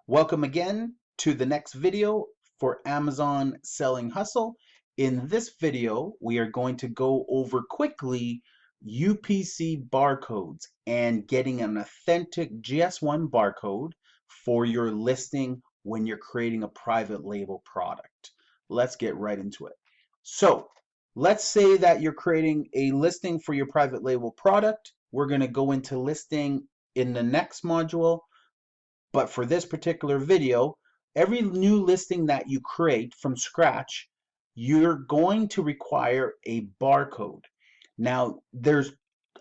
Welcome again to the next video for Amazon Selling Hustle. In this video, we are going to go over quickly UPC barcodes and getting an authentic GS1 barcode for your listing when you're creating a private label product. Let's get right into it. So, let's say that you're creating a listing for your private label product. We're going to go into listing in the next module. But for this particular video, every new listing that you create from scratch, you're going to require a barcode. Now, there's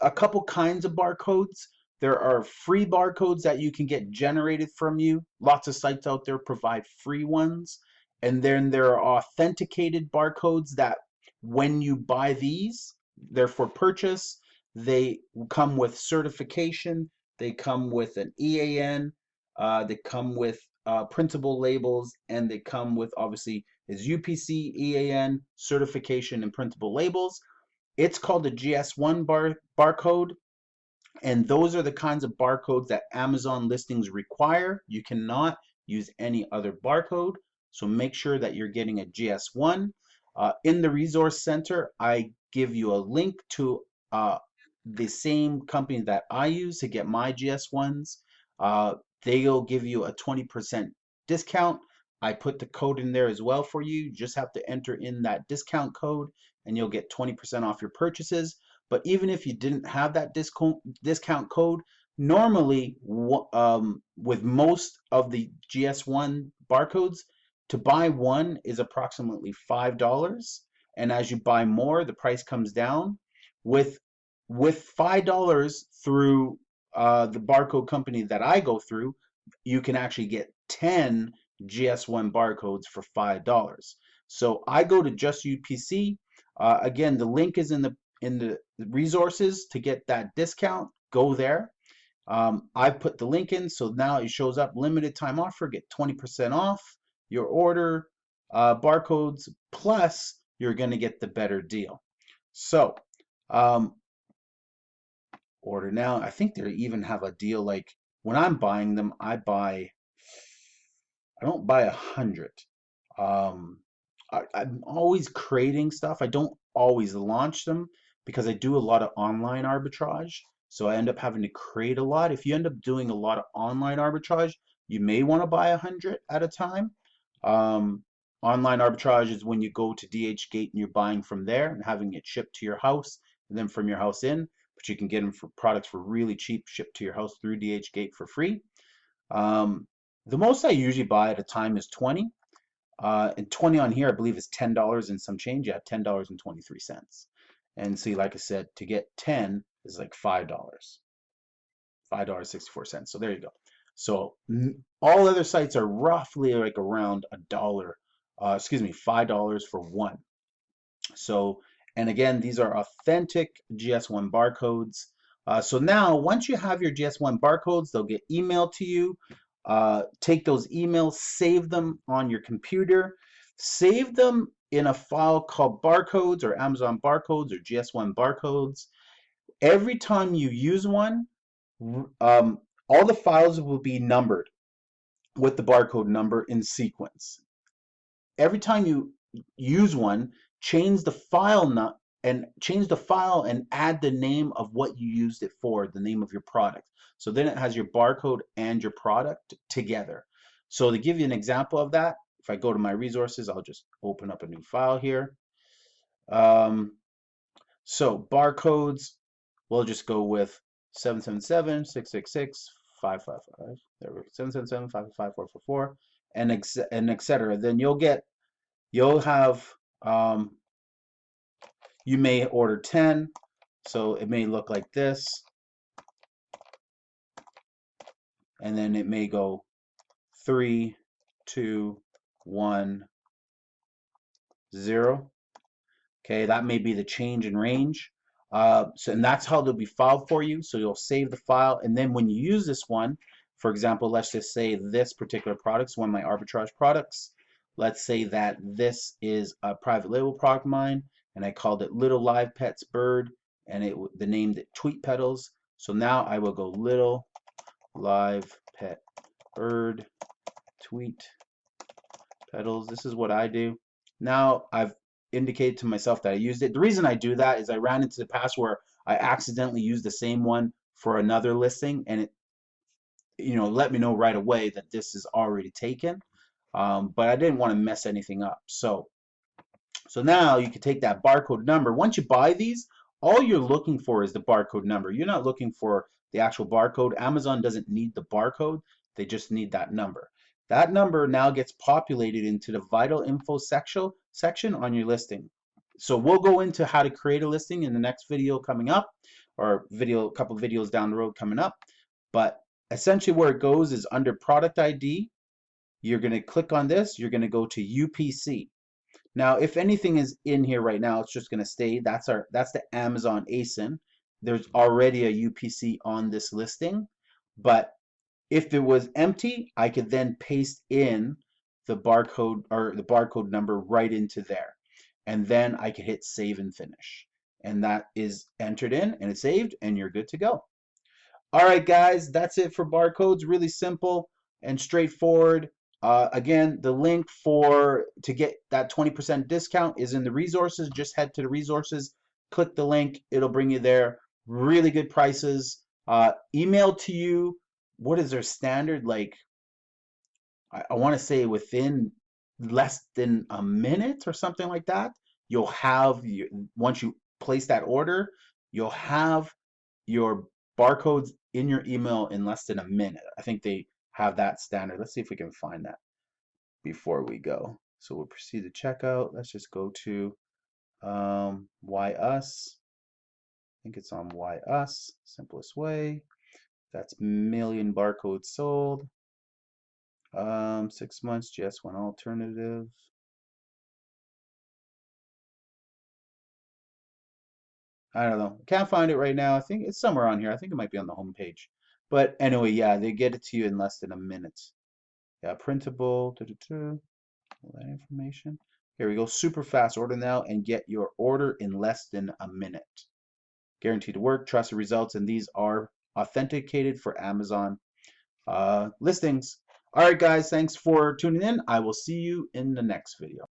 a couple kinds of barcodes. There are free barcodes that you can get generated from you. Lots of sites out there provide free ones. And then there are authenticated barcodes that when you buy these, they're for purchase. They come with certification. They come with an EAN. They come with printable labels, and they come with obviously is UPC, EAN, certification, and printable labels. It's called a GS1 barcode, and those are the kinds of barcodes that Amazon listings require. You cannot use any other barcode, so make sure that you're getting a GS1. In the resource center, I give you a link to the same company that I use to get my GS1s. They'll give you a 20% discount. I put the code in there as well for you. You just have to enter in that discount code and you'll get 20% off your purchases. But even if you didn't have that discount code, normally with most of the GS1 barcodes, to buy one is approximately $5. And as you buy more, the price comes down. With $5 through the barcode company that I go through, you can actually get 10 GS1 barcodes for $5. So I go to just UPC. Again, the link is in the resources to get that discount. Go there. I put the link in, so now it shows up limited time offer. Get 20% off your order, barcodes, plus you're going to get the better deal. So order now. I think they even have a deal like when I'm buying them, I don't buy 100. I'm always creating stuff. I don't always launch them because I do a lot of online arbitrage. So I end up having to create a lot. If you end up doing a lot of online arbitrage, you may want to buy 100 at a time. Online arbitrage is when you go to DHgate and you're buying from there and having it shipped to your house and then from your house in. But you can get them for products for really cheap, shipped to your house through DHgate for free. The most I usually buy at a time is 20. And 20 on here, I believe, is $10 and some change. Yeah, $10.23. And see, like I said, to get 10 is like $5. $5.64. So there you go. So all other sites are roughly like around $5 for one. So, and again, these are authentic GS1 barcodes. So now, once you have your GS1 barcodes, they'll get emailed to you. Take those emails, save them on your computer, save them in a file called barcodes or Amazon barcodes or GS1 barcodes. Every time you use one, all the files will be numbered with the barcode number in sequence. Every time you use one, change the file and add the name of what you used it for, the name of your product. So then it has your barcode and your product together. So to give you an example of that, if I go to my resources, I'll just open up a new file here. So barcodes, we'll just go with 777 666 555. There we go. 777 555 444 and etc. Then you'll have you may order 10, so it may look like this, and then it may go 3 2 1 0. Okay, that may be the change in range. And that's how they'll be filed for you. So you'll save the file, and then when you use this one, for example, let's just say this particular product is one of my arbitrage products. Let's say that this is a private label product of mine, and I called it Little Live Pets Bird, and the name that Tweet Petals. So now I will go Little Live Pet Bird, tweet pedals. This is what I do. Now I've indicated to myself that I used it. The reason I do that is I ran into the past where I accidentally used the same one for another listing, and it, let me know right away that this is already taken. But I didn't want to mess anything up. So now you can take that barcode number. Once you buy these, all you're looking for is the barcode number. You're not looking for the actual barcode. Amazon doesn't need the barcode. They just need that number. That number now gets populated into the vital info section on your listing. So we'll go into how to create a listing in the next video coming up, or a couple of videos down the road coming up. But essentially where it goes is under product ID. You're going to click on this. You're going to go to UPC. Now, if anything is in here right now, it's just going to stay. That's the Amazon ASIN. There's already a UPC on this listing, but if it was empty, I could then paste in the barcode or the barcode number right into there, and then I could hit save and finish, and that is entered in and it's saved, and you're good to go. All right, guys, that's it for barcodes. Really simple and straightforward. Again, the link to get that 20% discount is in the resources. Just head to the resources, click the link, it'll bring you there. Really good prices. Email to you. What is their standard? Like, I want to say within less than a minute or something like that. You'll have once you place that order, you'll have your barcodes in your email in less than a minute. I think they have that standard. Let's see if we can find that before we go. So we'll proceed to checkout. Let's just go to Why Us. I think it's on Why Us, simplest way. That's million barcodes sold. 6 months, GS1 alternative. I don't know. Can't find it right now. I think it's somewhere on here. I think it might be on the home page. But anyway, yeah, they get it to you in less than a minute. Yeah, printable. All that information. Here we go. Super fast. Order now and get your order in less than a minute. Guaranteed to work. Trusted results, and these are authenticated for Amazon listings. All right, guys. Thanks for tuning in. I will see you in the next video.